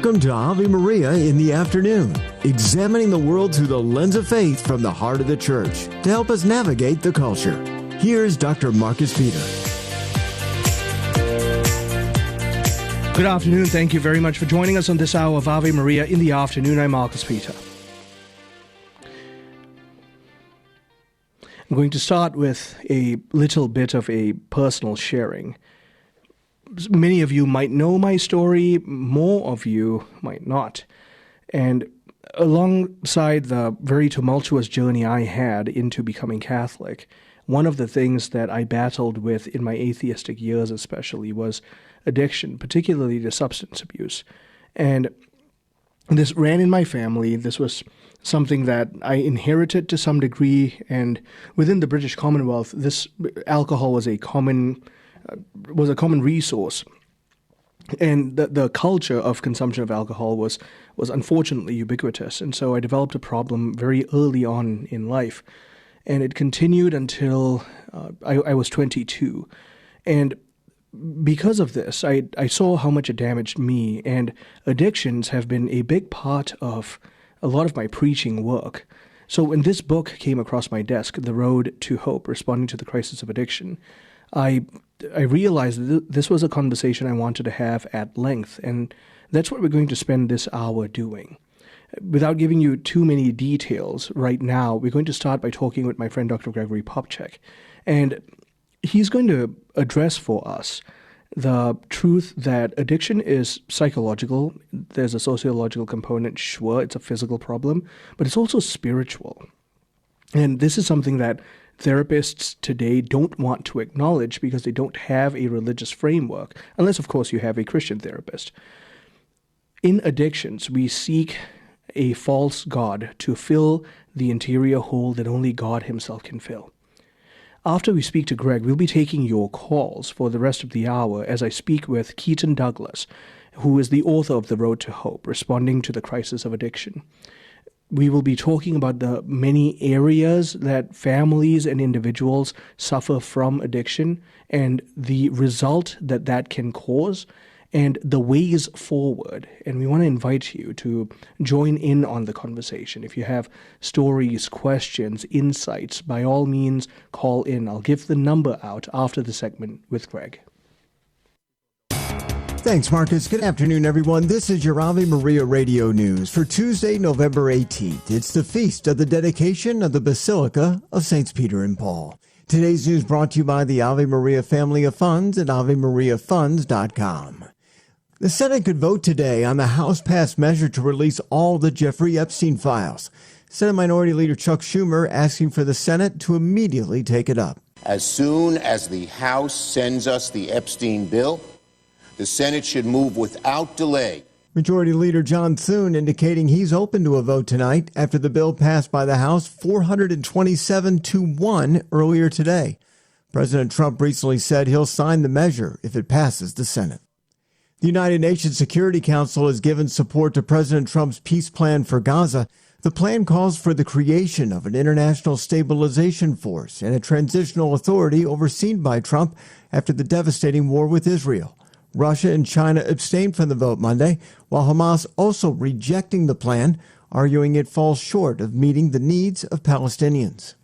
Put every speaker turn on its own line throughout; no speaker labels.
Welcome to Ave Maria in the afternoon, examining the world through the lens of faith from the heart of the church to help us navigate the culture. Here's Dr. Marcus Peter.
Good afternoon. Thank you very much for joining us on this hour of Ave Maria in the afternoon. I'm Marcus Peter. I'm going to start with a little bit of a personal sharing. Many of you might know my story, more of you might not. And alongside the very tumultuous journey I had into becoming Catholic, one of the things that I battled with in my atheistic years especially was addiction, particularly to substance abuse. And this ran in my family. This was something that I inherited to some degree, and within the British Commonwealth, this alcohol was a common resource. And the culture of consumption of alcohol was unfortunately ubiquitous. And so I developed a problem very early on in life. And it continued until I was 22. And because of this, I saw how much it damaged me. And addictions have been a big part of a lot of my preaching work. So when this book came across my desk, The Road to Hope, Responding to the Crisis of Addiction, I realized that this was a conversation I wanted to have at length, and that's what we're going to spend this hour doing. Without giving you too many details right now, we're going to start by talking with my friend Dr. Gregory Popcak, and he's going to address for us the truth that addiction is psychological. There's a sociological component, sure, it's a physical problem, but it's also spiritual. And this is something that therapists today don't want to acknowledge because they don't have a religious framework, unless, of course, you have a Christian therapist. In addictions, we seek a false god to fill the interior hole that only God himself can fill. After we speak to Greg, we'll be taking your calls for the rest of the hour as I speak with Keaton Douglas, who is the author of The Road to Hope, Responding to the Crisis of Addiction. We will be talking about the many areas that families and individuals suffer from addiction and the result that that can cause and the ways forward. And we want to invite you to join in on the conversation. If you have stories, questions, insights, by all means, call in. I'll give the number out after the segment with Greg.
Thanks, Marcus. Good afternoon, everyone. This is your Ave Maria Radio News for Tuesday, November 18th. It's the feast of the dedication of the Basilica of Saints Peter and Paul. Today's news brought to you by the Ave Maria Family of Funds at AveMariaFunds.com. The Senate could vote today on the House-passed measure to release all the Jeffrey Epstein files. Senate Minority Leader Chuck Schumer asking for the Senate to immediately take it up.
As soon as the House sends us the Epstein bill, the Senate should move without delay.
Majority Leader John Thune indicating he's open to a vote tonight after the bill passed by the House 427-1 earlier today. President Trump recently said he'll sign the measure if it passes the Senate. The United Nations Security Council has given support to President Trump's peace plan for Gaza. The plan calls for the creation of an international stabilization force and a transitional authority overseen by Trump after the devastating war with Israel. Russia and China abstained from the vote Monday, while Hamas also rejecting the plan, arguing it falls short of meeting the needs of Palestinians.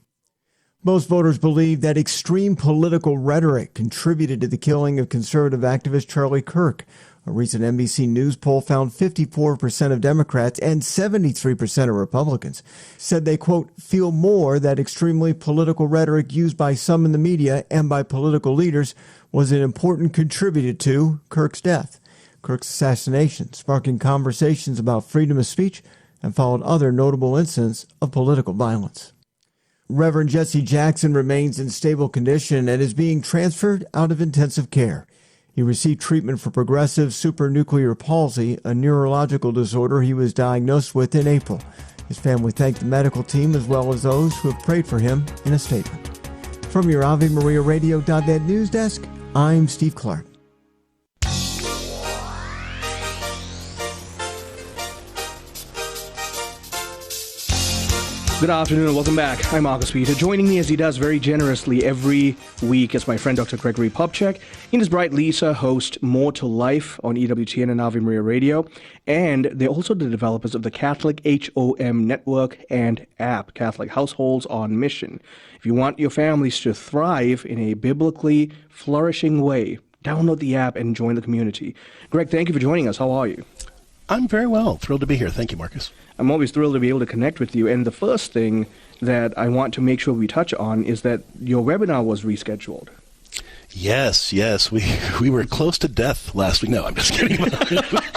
Most voters believe that extreme political rhetoric contributed to the killing of conservative activist Charlie Kirk. A recent NBC News poll found 54% of Democrats and 73% of Republicans said they, quote, feel more that extremely political rhetoric used by some in the media and by political leaders was an important contributor to Kirk's death. Kirk's assassination sparking conversations about freedom of speech and followed other notable incidents of political violence. Reverend Jesse Jackson remains in stable condition and is being transferred out of intensive care. He received treatment for progressive supranuclear palsy, a neurological disorder he was diagnosed with in April. His family thanked the medical team as well as those who have prayed for him in a statement. From your AveMariaRadio.net news desk, I'm Steve Clark.
Good afternoon and welcome back. I'm Marcus Peter. Joining me as he does very generously every week is my friend Dr. Gregory Popcak. He and his bride Lisa host More to Life on EWTN and Ave Maria Radio. And they're also the developers of the Catholic HOM network and app, Catholic Households on Mission. If you want your families to thrive in a biblically flourishing way, download the app and join the community. Greg, thank you for joining us. How are you?
I'm very well. Thrilled to be here. Thank you, Marcus.
I'm always thrilled to be able to connect with you. And the first thing that I want to make sure we touch on is that your webinar was rescheduled.
Yes. We were close to death last week. No, I'm just kidding.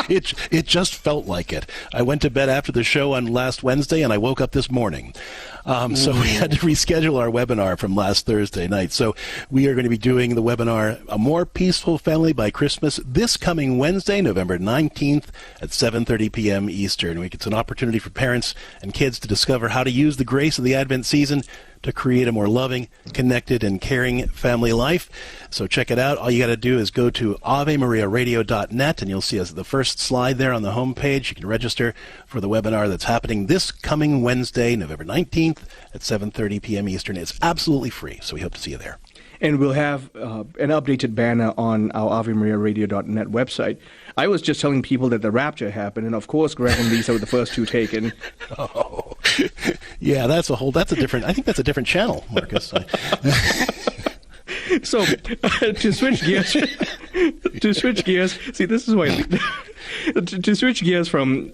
It just felt like it. I went to bed after the show on last Wednesday, and I woke up this morning. So we had to reschedule our webinar from last Thursday night. So we are going to be doing the webinar, A More Peaceful Family by Christmas, this coming Wednesday, November 19th at 7:30 p.m. Eastern. It's an opportunity for parents and kids to discover how to use the grace of the Advent season to create a more loving, connected, and caring family life. So check it out. All you got to do is go to AveMariaRadio.net, and you'll see the first slide there on the homepage. You can register for the webinar that's happening this coming Wednesday, November 19th at 7:30 p.m. Eastern. It's absolutely free, so we hope to see you there.
And we'll have an updated banner on our AveMariaRadio.net website. I was just telling people that the rapture happened, and of course, Greg and Lisa were the first two taken.
Oh, yeah, that's a different channel, Marcus.
So, to switch gears, see, this is why. To switch gears from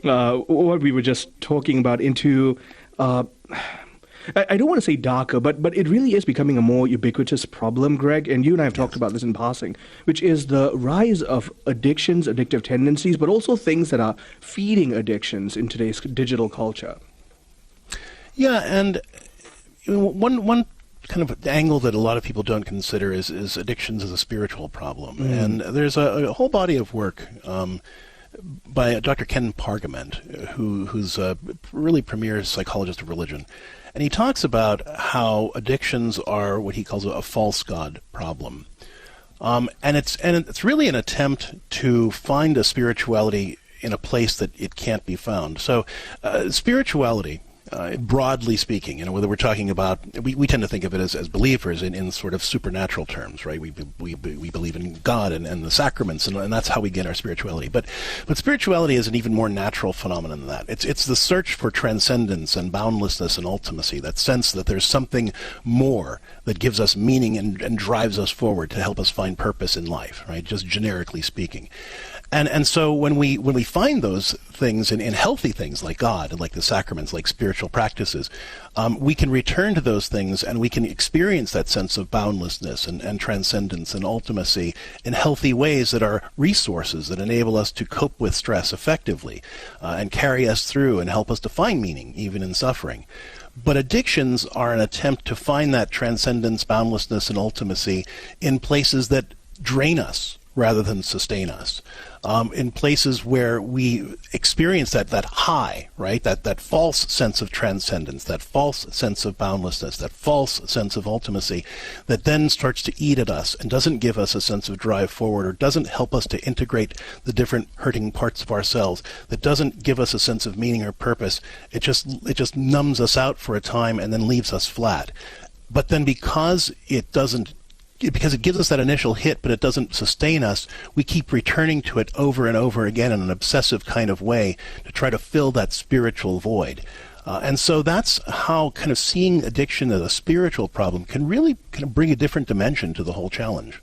what we were just talking about into. I don't want to say darker, but it really is becoming a more ubiquitous problem, Greg, and you and I have talked about this in passing, which is the rise of addictions, addictive tendencies, but also things that are feeding addictions in today's digital culture.
Yeah, and one kind of angle that a lot of people don't consider is addictions as a spiritual problem. And there's a whole body of work by Dr. Ken Pargament, who's a really premier psychologist of religion. And he talks about how addictions are what he calls a false god problem. And it's really an attempt to find a spirituality in a place that it can't be found. So spirituality, broadly speaking, whether we're talking about, we tend to think of it as believers in sort of supernatural terms, right? We believe in God and the sacraments, and that's how we get our spirituality. But spirituality is an even more natural phenomenon than that. It's the search for transcendence and boundlessness and ultimacy, that sense that there's something more that gives us meaning and drives us forward to help us find purpose in life, right? Just generically speaking. And so when we find those things in healthy things like God and like the sacraments, like spiritual practices, we can return to those things and we can experience that sense of boundlessness and transcendence and ultimacy in healthy ways that are resources that enable us to cope with stress effectively and carry us through and help us to find meaning even in suffering. But addictions are an attempt to find that transcendence, boundlessness, and ultimacy in places that drain us rather than sustain us. In places where we experience that high, right? That false sense of transcendence, that false sense of boundlessness, that false sense of ultimacy that then starts to eat at us and doesn't give us a sense of drive forward, or doesn't help us to integrate the different hurting parts of ourselves, that doesn't give us a sense of meaning or purpose. It just numbs us out for a time and then leaves us flat. But then because it gives us that initial hit, but it doesn't sustain us, we keep returning to it over and over again in an obsessive kind of way to try to fill that spiritual void. And so that's how kind of seeing addiction as a spiritual problem can really kind of bring a different dimension to the whole challenge.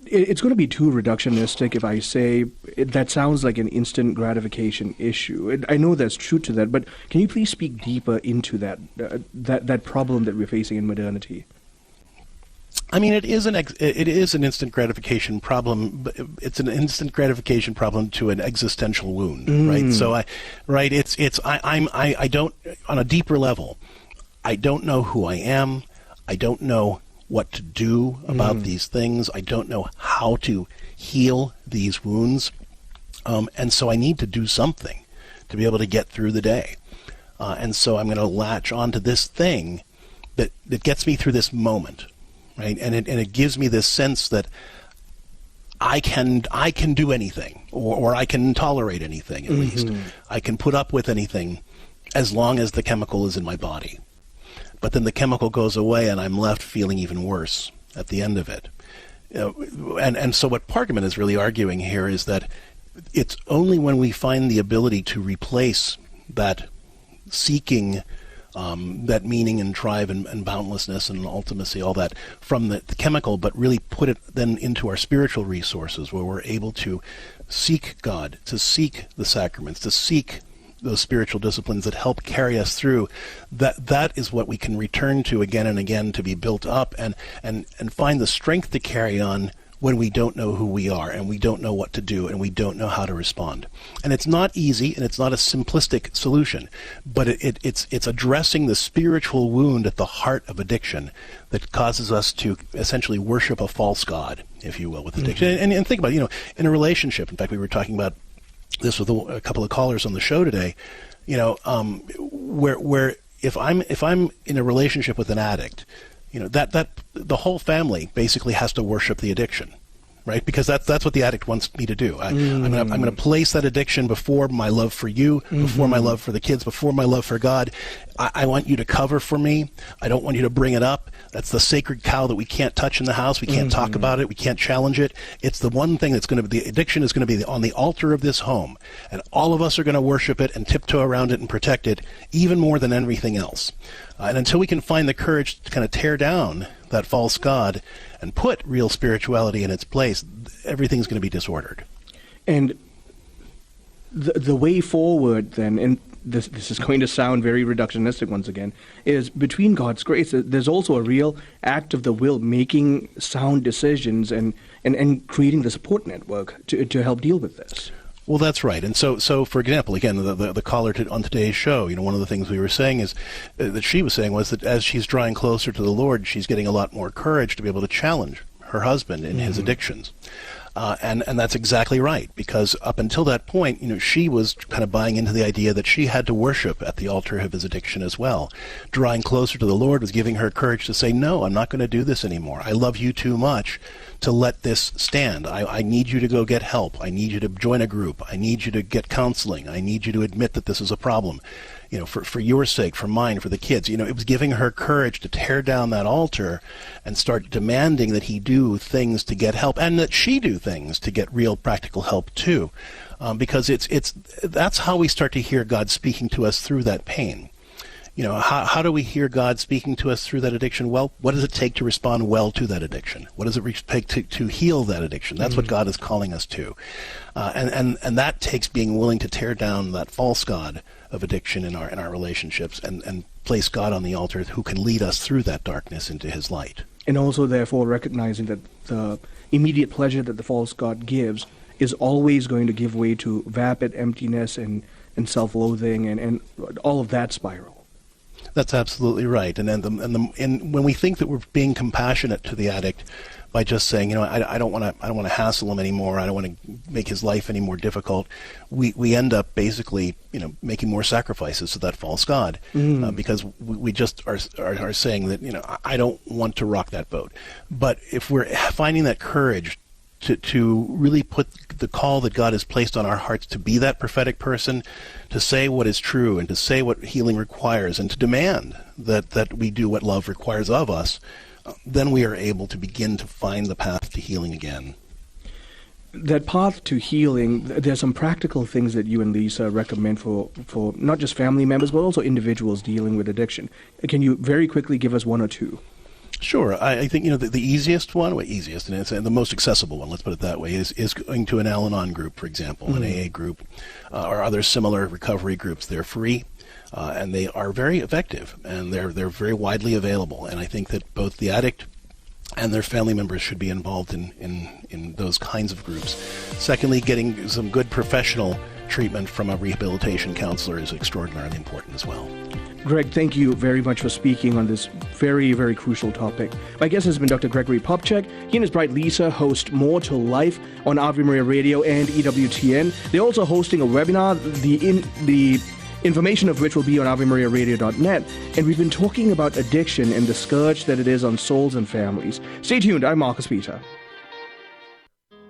It's going to be too reductionistic if I say that sounds like an instant gratification issue. I know there's truth to that, but can you please speak deeper into that problem that we're facing in modernity?
I mean, it is an instant gratification problem, but it's an instant gratification problem to an existential wound, right? So I don't, on a deeper level, I don't know who I am. I don't know what to do about these things. I don't know how to heal these wounds. And so I need to do something to be able to get through the day. And so I'm going to latch onto this thing that gets me through this moment. Right, and it gives me this sense that I can do anything, or I can tolerate anything at least. I can put up with anything as long as the chemical is in my body. But then the chemical goes away and I'm left feeling even worse at the end of it. And so what Parkman is really arguing here is that it's only when we find the ability to replace that seeking, that meaning and drive and boundlessness and ultimacy, all that, from the chemical, but really put it then into our spiritual resources where we're able to seek God, to seek the sacraments, to seek those spiritual disciplines that help carry us through, that is what we can return to again and again to be built up and find the strength to carry on when we don't know who we are and we don't know what to do and we don't know how to respond. And it's not easy and it's not a simplistic solution, but it's addressing the spiritual wound at the heart of addiction that causes us to essentially worship a false god, if you will, with addiction. Mm-hmm. And think about it, in a relationship, in fact, we were talking about this with a couple of callers on the show today, where if I'm in a relationship with an addict, that the whole family basically has to worship the addiction, right? Because that's what the addict wants me to do. I'm going to place that addiction before my love for you, before my love for the kids, before my love for God. I want you to cover for me. I don't want you to bring it up. That's the sacred cow that we can't touch in the house. We can't talk about it. We can't challenge it. It's the one thing that's going to be, the addiction is going to be on the altar of this home. And all of us are going to worship it and tiptoe around it and protect it even more than everything else. And until we can find the courage to kind of tear down that false god and put real spirituality in its place, everything's going to be disordered.
And the way forward then, and this is going to sound very reductionistic once again, is between God's grace, there's also a real act of the will, making sound decisions and creating the support network to help deal with this.
Well, that's right. And so for example, again, the caller on today's show, one of the things we were saying is that she was saying was that as she's drawing closer to the Lord, she's getting a lot more courage to be able to challenge her husband in his addictions. And that's exactly right, because up until that point, she was kind of buying into the idea that she had to worship at the altar of his addiction as well. Drawing closer to the Lord was giving her courage to say, no, I'm not going to do this anymore. I love you too much to let this stand. I need you to go get help. I need you to join a group. I need you to get counseling. I need you to admit that this is a problem. For your sake, for mine, for the kids. It was giving her courage to tear down that altar and start demanding that he do things to get help and that she do things to get real practical help too. Because that's how we start to hear God speaking to us through that pain. How do we hear God speaking to us through that addiction? Well, what does it take to respond well to that addiction? What does it take to heal that addiction? That's what God is calling us to. And that takes being willing to tear down that false god of addiction in our relationships and place God on the altar who can lead us through that darkness into his light. And
also, therefore, recognizing that the immediate pleasure that the false god gives is always going to give way to vapid emptiness and self-loathing and all of that spiral.
That's absolutely right. And when we think that we're being compassionate to the addict by just saying, I don't want to hassle him anymore, I don't want to make his life any more difficult, we end up basically, making more sacrifices to that false god because we just are saying that, I don't want to rock that boat. But if we're finding that courage to really put the call that God has placed on our hearts to be that prophetic person, to say what is true and to say what healing requires and to demand that we do what love requires of us, then we are able to begin to find the path to healing again.
That path to healing, there's some practical things that you and Lisa recommend for not just family members, but also individuals dealing with addiction. Can you very quickly give us one or two?
Sure. I think, the easiest one, and it's the most accessible one, let's put it that way, is going to an Al-Anon group, for example, an AA group, or other similar recovery groups. They're free, and they are very effective, and they're very widely available. And I think that both the addict and their family members should be involved in those kinds of groups. Secondly, getting some good professional treatment from a rehabilitation counselor is extraordinarily important as well.
Greg, thank you very much for speaking on this very, very crucial topic. My guest has been Dr. Gregory Popcak. He and his bride Lisa host More to Life on Ave Maria Radio and EWTN. They're also hosting a webinar, the information of which will be on AveMariaRadio.net. And we've been talking about addiction and the scourge that it is on souls and families. Stay tuned. I'm Marcus Peter.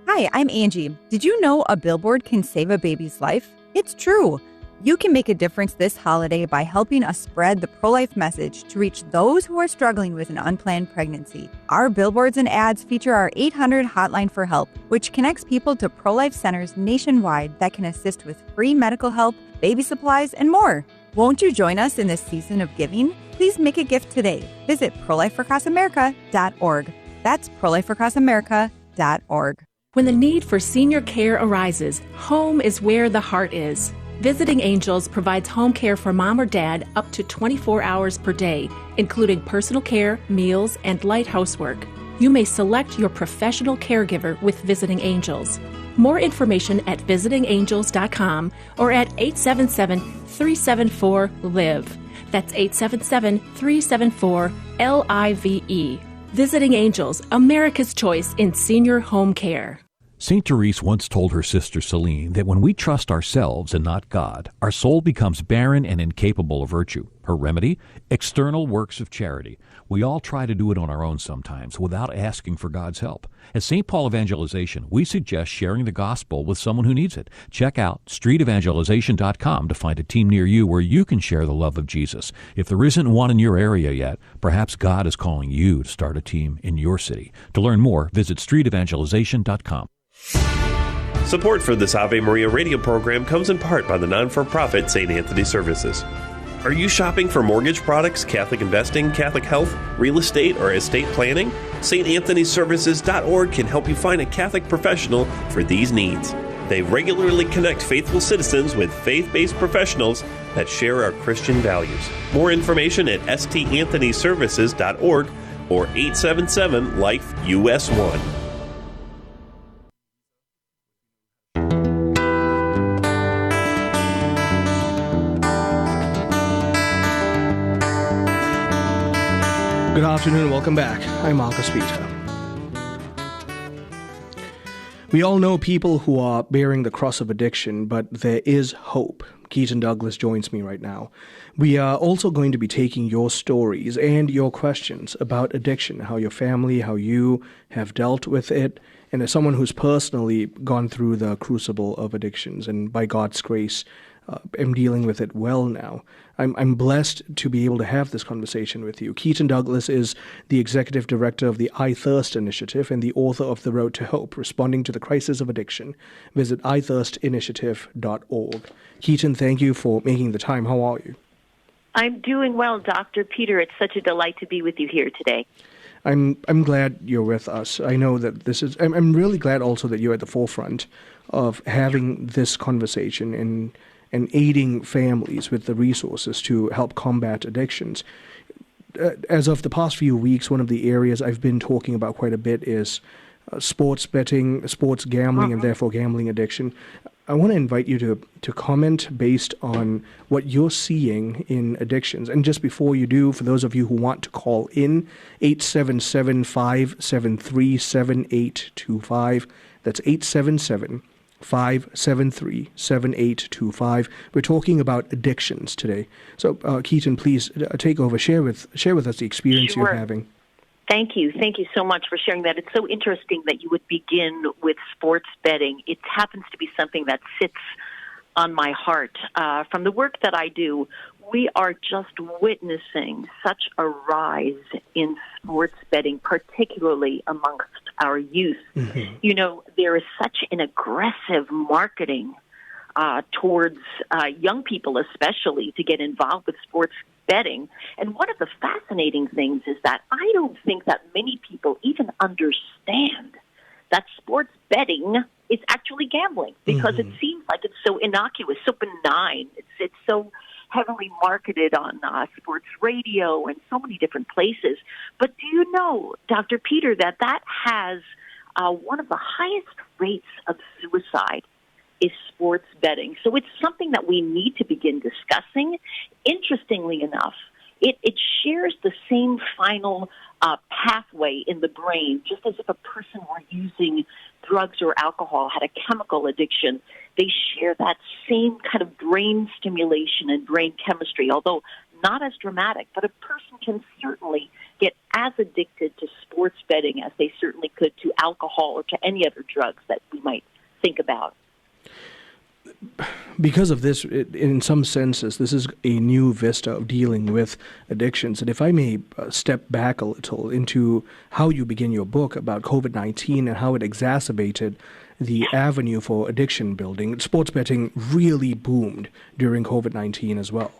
Hi, I'm Angie. Did you know a billboard can save a baby's life? It's true. You can make a difference this holiday by helping us spread the pro-life message to reach those who are struggling with an unplanned pregnancy. Our billboards and ads feature our 800 hotline for help, which connects people to pro-life centers nationwide that can assist with free medical help, baby supplies, and more. Won't you join us in this season of giving? Please make a gift today. Visit prolifeacrossamerica.org. That's prolifeacrossamerica.org.
When the need for senior care arises, home is where the heart is. Visiting Angels provides home care for mom or dad up to 24 hours per day, including personal care, meals, and light housework. You may select your professional caregiver with Visiting Angels. More information at visitingangels.com or at 877-374-LIVE. That's 877-374-LIVE. Visiting Angels, America's choice in senior home care.
St. Therese once told her sister Celine that when we trust ourselves and not God, our soul becomes barren and incapable of virtue. Her remedy? External works of charity. We all try to do it on our own sometimes without asking for God's help. At St. Paul Evangelization, we suggest sharing the gospel with someone who needs it. Check out streetevangelization.com to find a team near you where you can share the love of Jesus. If there isn't one in your area yet, perhaps God is calling you to start a team in your city. To learn more, visit streetevangelization.com.
Support for this Ave Maria radio program comes in part by the non-for-profit St. Anthony Services. Are you shopping for mortgage products, Catholic investing, Catholic health, real estate, or estate planning? StAnthonyServices.org can help you find a Catholic professional for these needs. They regularly connect faithful citizens with faith-based professionals that share our Christian values. More information at StAnthonyServices.org or 877-LIFE-US1.
Good afternoon, welcome back. I'm Marcus Peter. We all know people who are bearing the cross of addiction, but there is hope. Keaton Douglas joins me right now. We are also going to be taking your stories and your questions about addiction, how your family, how you have dealt with it, and as someone who's personally gone through the crucible of addictions, and by God's grace, am dealing with it well now. I'm blessed to be able to have this conversation with you. Keaton Douglas is the executive director of the I Thirst Initiative and the author of The Road to Hope, Responding to the Crisis of Addiction. Visit ithirstinitiative.org. Keaton, thank you for making the time. How are you?
I'm doing well, Dr. Peter. It's such a delight to be with you here today.
I'm glad you're with us. I know that this is. I'm really glad also that you're at the forefront of having this conversation and aiding families with the resources to help combat addictions. As of the past few weeks, one of the areas I've been talking about quite a bit is sports betting, sports gambling, and therefore gambling addiction. I want to invite you to comment based on what you're seeing in addictions. And just before you do, for those of you who want to call in, 877-573-7825. That's 877-573-7825. We're talking about addictions today. So, Keaton, please take over. Share with us the experience you're having.
Thank you. Thank you so much for sharing that. It's so interesting that you would begin with sports betting. It happens to be something that sits on my heart. From the work that I do, we are just witnessing such a rise in sports betting, particularly amongst our youth. Mm-hmm. You know, there is such an aggressive marketing towards young people especially to get involved with sports betting. And one of the fascinating things is that I don't think that many people even understand that sports betting is actually gambling, because it seems like it's so innocuous, so benign. It's so heavily marketed on sports radio and so many different places. But do you know, Dr. Peter, that has one of the highest rates of suicide is sports betting. So it's something that we need to begin discussing. Interestingly enough, it shares the same final pathway in the brain, just as if a person were using drugs or alcohol, had a chemical addiction. They share that same kind of brain stimulation and brain chemistry, although not as dramatic. But a person can certainly get as addicted to sports betting as they certainly could to alcohol or to any other drugs that we might think about.
because of this, in some senses, this is a new vista of dealing with addictions. And if I may step back a little into how you begin your book about COVID-19 and how it exacerbated the avenue for addiction building, sports betting really boomed during COVID-19 as well.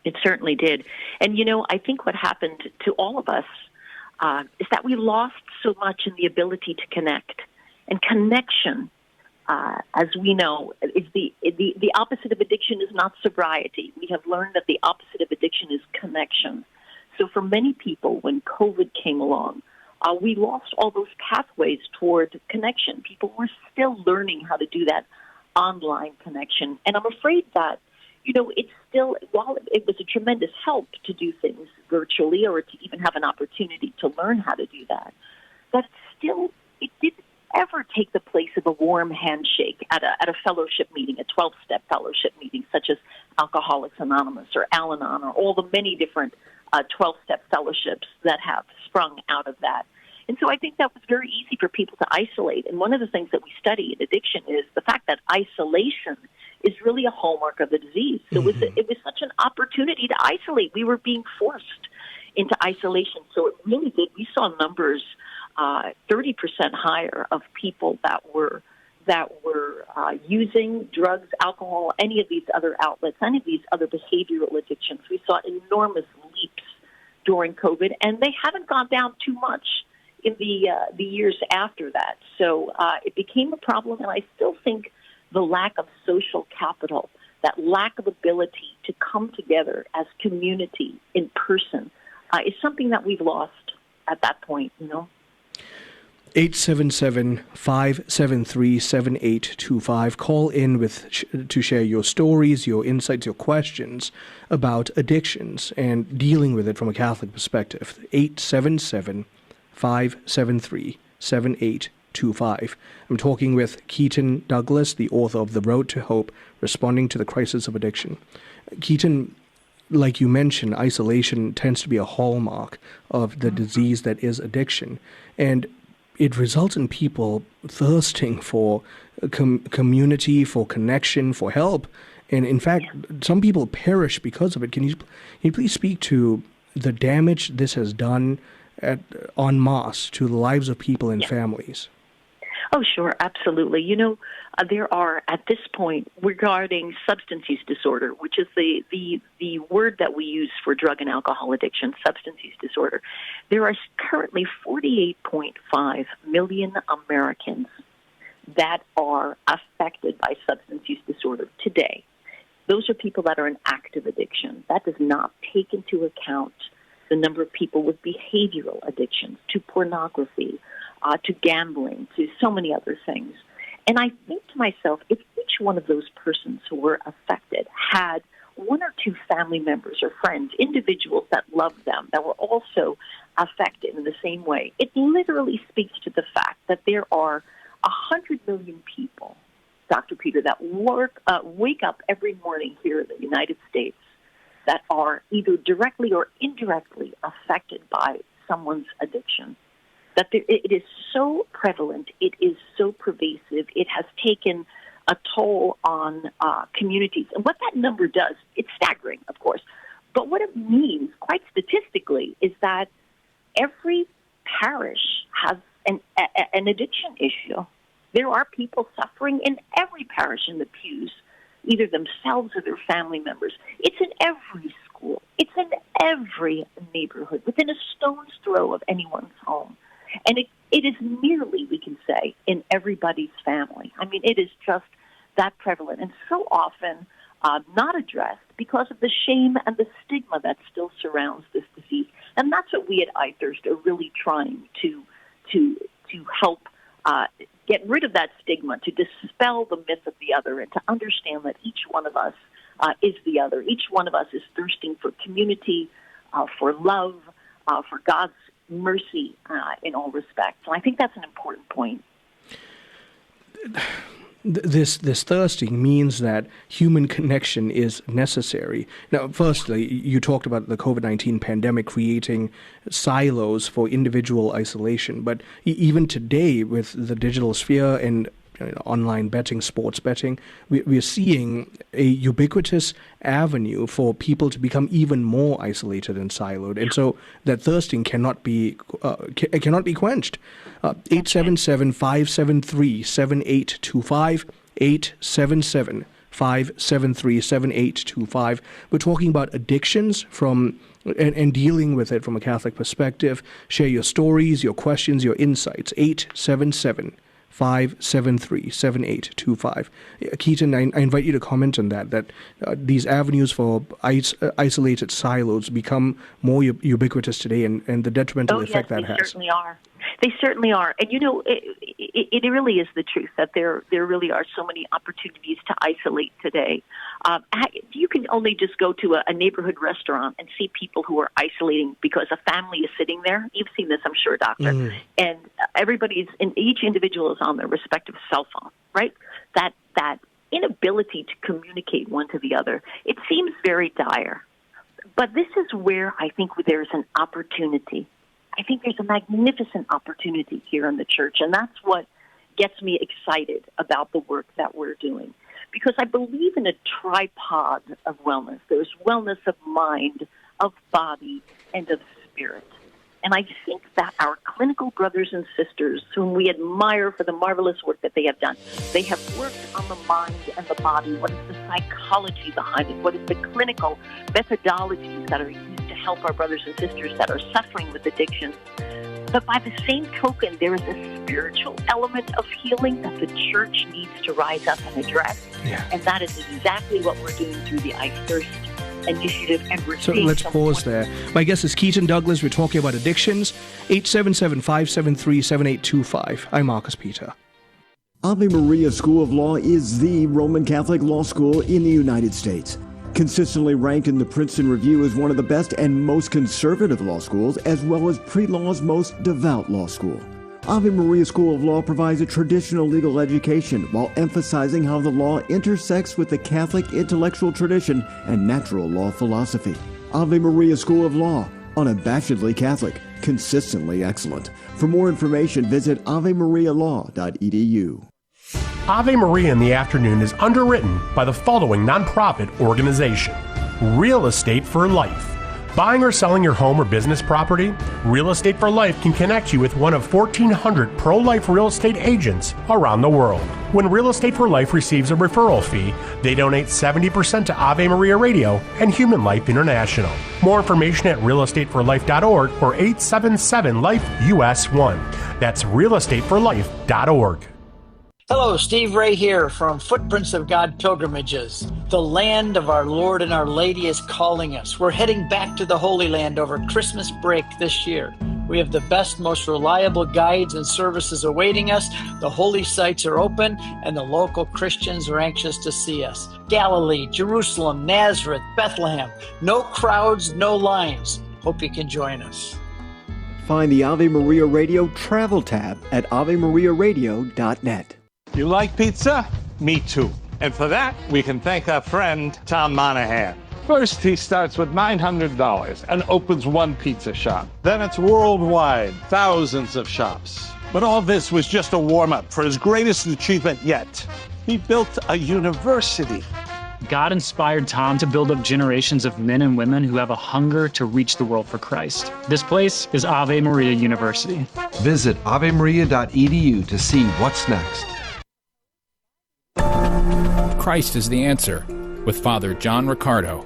It certainly did. And, I think what happened to all of us is that we lost so much in the ability to connect. And connection, as we know, is the opposite of addiction is not sobriety. We have learned that the opposite of addiction is connection. So for many people, when COVID came along, we lost all those pathways toward connection. People were still learning how to do that online connection. And I'm afraid that, it's still, while it was a tremendous help to do things virtually or to even have an opportunity to learn how to do that, that still, it didn't ever take the place of a warm handshake at a fellowship meeting, a 12-step fellowship meeting, such as Alcoholics Anonymous or Al-Anon or all the many different 12-step fellowships that have sprung out of that. And so I think that was very easy for people to isolate. And one of the things that we study in addiction is the fact that isolation is really a hallmark of the disease. So it was such an opportunity to isolate. We were being forced into isolation. So it really did. We saw numbers 30% higher of people that were using drugs, alcohol, any of these other outlets, any of these other behavioral addictions. We saw enormous leaps during COVID, and they haven't gone down too much in the years after that. So it became a problem, and I still think the lack of social capital, that lack of ability to come together as community in person, is something that we've lost at that point,
877-573-7825. Call in to share your stories, your insights, your questions about addictions and dealing with it from a Catholic perspective. 877-573-7825. I'm talking with Keaton Douglas, the author of The Road to Hope, Responding to the Crisis of Addiction. Keaton, like you mentioned, isolation tends to be a hallmark of the disease that is addiction. And it results in people thirsting for community, for connection, for help. And in fact, some people perish because of it. Can you please speak to the damage this has done en masse to the lives of people and families?
Oh, sure, absolutely. There are, at this point, regarding substance use disorder, which is the word that we use for drug and alcohol addiction, substance use disorder, there are currently 48.5 million Americans that are affected by substance use disorder today. Those are people that are in active addiction. That does not take into account the number of people with behavioral addictions to pornography, to gambling, to so many other things. And I think to myself, if each one of those persons who were affected had one or two family members or friends, individuals that loved them, that were also affected in the same way, it literally speaks to the fact that there are 100 million people, Dr. Peter, that wake up every morning here in the United States that are either directly or indirectly affected by someone's addiction. That it is so prevalent, it is so pervasive, it has taken a toll on communities. And what that number does, it's staggering, of course, but what it means, quite statistically, is that every parish has an addiction issue. There are people suffering in every parish in the pews, either themselves or their family members. It's in every school. It's in every neighborhood, within a stone's throw of anyone's home. And it is nearly, we can say, in everybody's family. I mean, it is just that prevalent and so often not addressed because of the shame and the stigma that still surrounds this disease. And that's what we at iThirst are really trying to help get rid of that stigma, to dispel the myth of the other, and to understand that each one of us is the other. Each one of us is thirsting for community, for love, for God's mercy in all respects. So I think that's an important point.
This thirsting means that human connection is necessary. Now, firstly, you talked about the COVID-19 pandemic creating silos for individual isolation, but even today with the digital sphere and online betting, sports betting. We are seeing a ubiquitous avenue for people to become even more isolated and siloed, and so that thirsting cannot be quenched. 877-573-7825, 877-573-7825. We're talking about addictions and dealing with it from a Catholic perspective. Share your stories, your questions, your insights. 877-573-7825. Keaton, I invite you to comment on that these avenues for isolated silos become more ubiquitous today, and the detrimental effect that has.
Certainly are. They certainly are. And, it really is the truth that there really are so many opportunities to isolate today. You can only just go to a neighborhood restaurant and see people who are isolating because a family is sitting there. You've seen this, I'm sure, Doctor. And each individual is on their respective cell phone, right? That inability to communicate one to the other, it seems very dire. But this is where I think there's an opportunity. I think there's a magnificent opportunity here in the church, and that's what gets me excited about the work that we're doing. Because I believe in a tripod of wellness. There's wellness of mind, of body, and of spirit. And I think that our clinical brothers and sisters, whom we admire for the marvelous work that they have done, they have worked on the mind and the body. What is the psychology behind it? What is the clinical methodologies that are used to help our brothers and sisters that are suffering with addiction? But by the same token, there is a spiritual element of healing that the church needs to rise up and address. Yeah. And that is exactly what we're doing through the I Thirst initiative. And we're
so let's pause there. My guest is Keaton Douglas. We're talking about addictions. 877-573-7825. I'm Marcus Peter.
Ave Maria School of Law is the Roman Catholic law school in the United States. Consistently ranked in the Princeton Review as one of the best and most conservative law schools, as well as pre-law's most devout law school. Ave Maria School of Law provides a traditional legal education while emphasizing how the law intersects with the Catholic intellectual tradition and natural law philosophy. Ave Maria School of Law, unabashedly Catholic, consistently excellent. For more information, visit avemarialaw.edu.
Ave Maria in the Afternoon is underwritten by the following nonprofit organization: Real Estate for Life. Buying or selling your home or business property? Real Estate for Life can connect you with one of 1,400 pro-life real estate agents around the world. When Real Estate for Life receives a referral fee, they donate 70% to Ave Maria Radio and Human Life International. More information at realestateforlife.org or 877-LIFE-US1. That's realestateforlife.org.
Hello, Steve Ray here from Footprints of God Pilgrimages. The land of our Lord and Our Lady is calling us. We're heading back to the Holy Land over Christmas break this year. We have the best, most reliable guides and services awaiting us. The holy sites are open, and the local Christians are anxious to see us. Galilee, Jerusalem, Nazareth, Bethlehem. No crowds, no lines. Hope you can join us.
Find the Ave Maria Radio travel tab at avemariaradio.net.
You like pizza? Me too. And for that, we can thank our friend, Tom Monahan. First, he starts with $900 and opens one pizza shop. Then it's worldwide, thousands of shops. But all this was just a warm-up for his greatest achievement yet. He built a university.
God inspired Tom to build up generations of men and women who have a hunger to reach the world for Christ. This place is Ave Maria University.
Visit avemaria.edu to see what's next.
Christ is the Answer, with Father John Riccardo.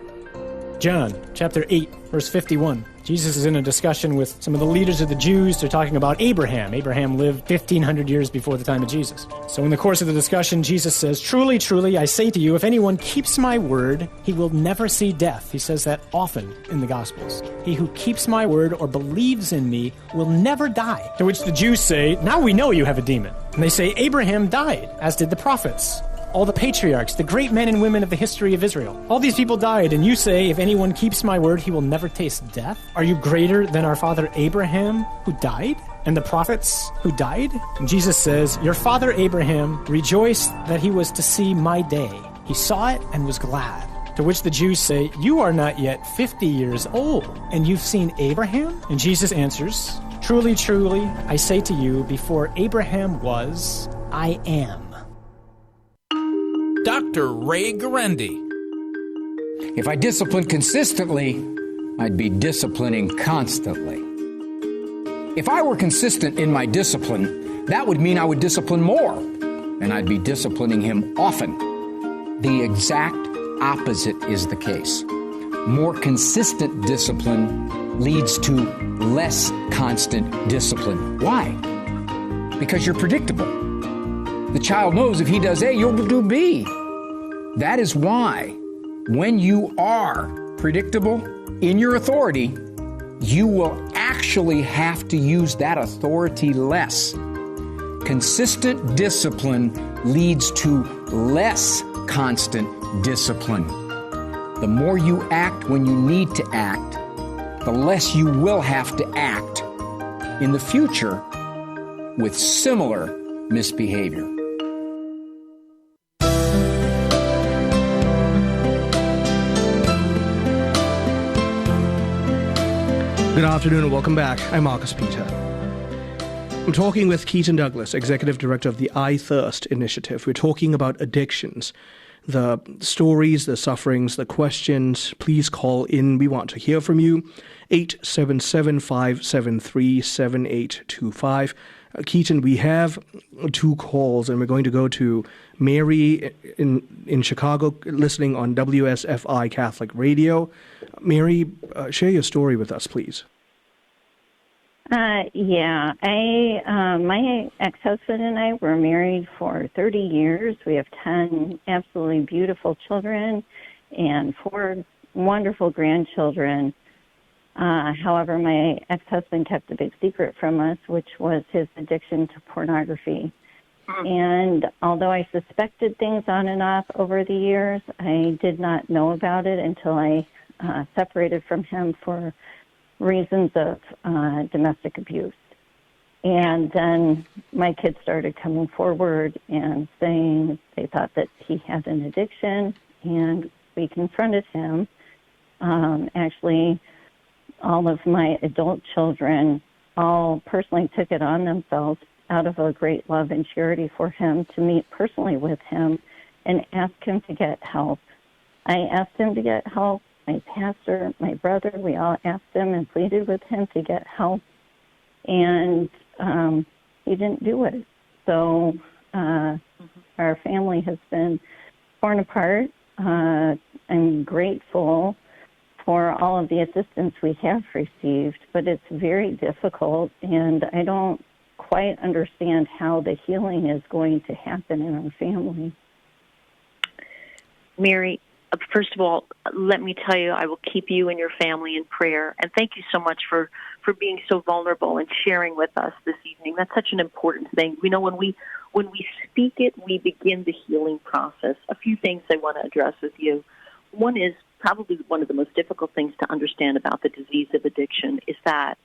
John, chapter 8, verse 51. Jesus is in a discussion with some of the leaders of the Jews. They're talking about Abraham. Abraham lived 1,500 years before the time of Jesus. So in the course of the discussion, Jesus says, "Truly, truly, I say to you, if anyone keeps my word, he will never see death." He says that often in the Gospels. "He who keeps my word or believes in me will never die." To which the Jews say, "Now we know you have a demon." And they say, "Abraham died, as did the prophets. All the patriarchs, the great men and women of the history of Israel. All these people died, and you say, if anyone keeps my word, he will never taste death? Are you greater than our father Abraham, who died? And the prophets who died?" And Jesus says, "Your father Abraham rejoiced that he was to see my day. He saw it and was glad." To which the Jews say, "You are not yet 50 years old, and you've seen Abraham?" And Jesus answers, "Truly, truly, I say to you, before Abraham was, I am."
Dr. Ray Guarendi.
If I disciplined consistently, I'd be disciplining constantly. If I were consistent in my discipline, that would mean I would discipline more, and I'd be disciplining him often. The exact opposite is the case. More consistent discipline leads to less constant discipline. Why? Because you're predictable. The child knows if he does A, you'll do B. That is why when you are predictable in your authority, you will actually have to use that authority less. Consistent discipline leads to less constant discipline. The more you act when you need to act, the less you will have to act in the future with similar misbehavior.
Good afternoon and welcome back. I'm Marcus Peter. I'm talking with Keaton Douglas, Executive Director of the I Thirst Initiative. We're talking about addictions, the stories, the sufferings, the questions. Please call in. We want to hear from you. 877-573-7825. Keaton, we have two calls, and we're going to go to Mary in Chicago, listening on WSFI Catholic Radio. Mary, share your story with us, please.
My ex-husband and I were married for 30 years. We have 10 absolutely beautiful children and 4 wonderful grandchildren. However, my ex-husband kept a big secret from us, which was his addiction to pornography. And although I suspected things on and off over the years, I did not know about it until I separated from him for reasons of domestic abuse. And then my kids started coming forward and saying they thought that he had an addiction, and we confronted him. Actually, all of my adult children all personally took it on themselves out of a great love and charity for him to meet personally with him and ask him to get help. I asked him to get help. My pastor, my brother, we all asked him and pleaded with him to get help, and he didn't do it. So our family has been torn apart. I'm grateful for all of the assistance we have received, but it's very difficult, and I don't quite understand how the healing is going to happen in our family.
Mary, first of all, let me tell you, I will keep you and your family in prayer. And thank you so much for being so vulnerable and sharing with us this evening. That's such an important thing. We know when we speak it, we begin the healing process. A few things I want to address with you. One is probably one of the most difficult things to understand about the disease of addiction is that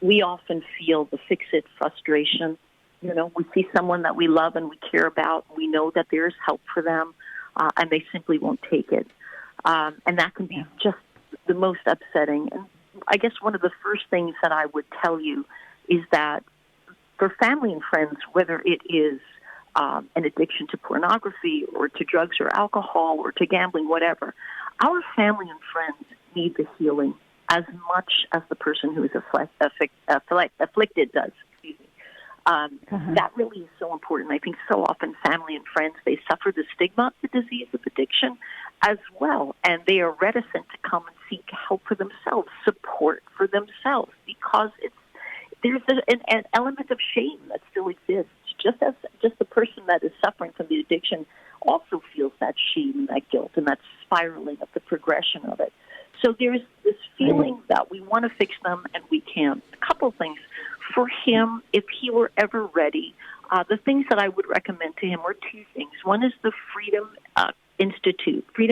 we often feel the fix-it frustration. You know, we see someone that we love and we care about. We know that there's help for them. And they simply won't take it. And that can be just the most upsetting. And I guess one of the first things that I would tell you is that for family and friends, whether it is an addiction to pornography or to drugs or alcohol or to gambling, whatever, our family and friends need the healing as much as the person who is afflicted does. That really is so important. I think so often family and friends, they suffer the stigma of the disease of addiction as well, and they are reticent to come and seek help for themselves, support for themselves, because there's an element of shame that still exists. Just the person that is suffering from the addiction also feels that shame and that guilt and that spiraling of the progression of it. So there's this feeling that we want to fix them and we can't. A couple of things. For him, if he were ever ready, the things that I would recommend to him are 2 things. One is the Freedom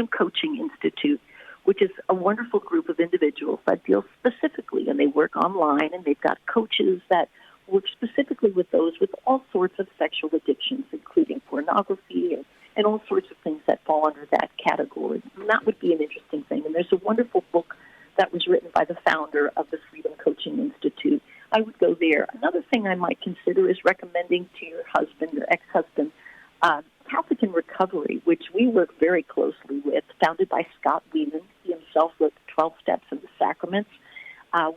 Coaching Institute, which is a wonderful group of individuals that deal specifically, and they work online, and they've got coaches that work specifically with those with all sorts of sexual addictions, including pornography and all sorts of things that fall under that category. And that would be an interesting thing. And there's a wonderful book that was written by the founder of the Freedom Coaching Institute. I would go there. Another thing I might consider is recommending to your husband, your ex-husband, Catholic in Recovery, which we work very closely with, founded by Scott Wieman. He himself wrote the 12 Steps of the Sacraments.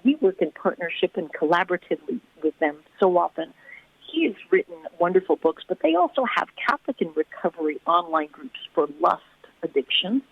We work in partnership and collaboratively with them so often. He has written wonderful books, but they also have Catholic in Recovery online groups for lust addiction,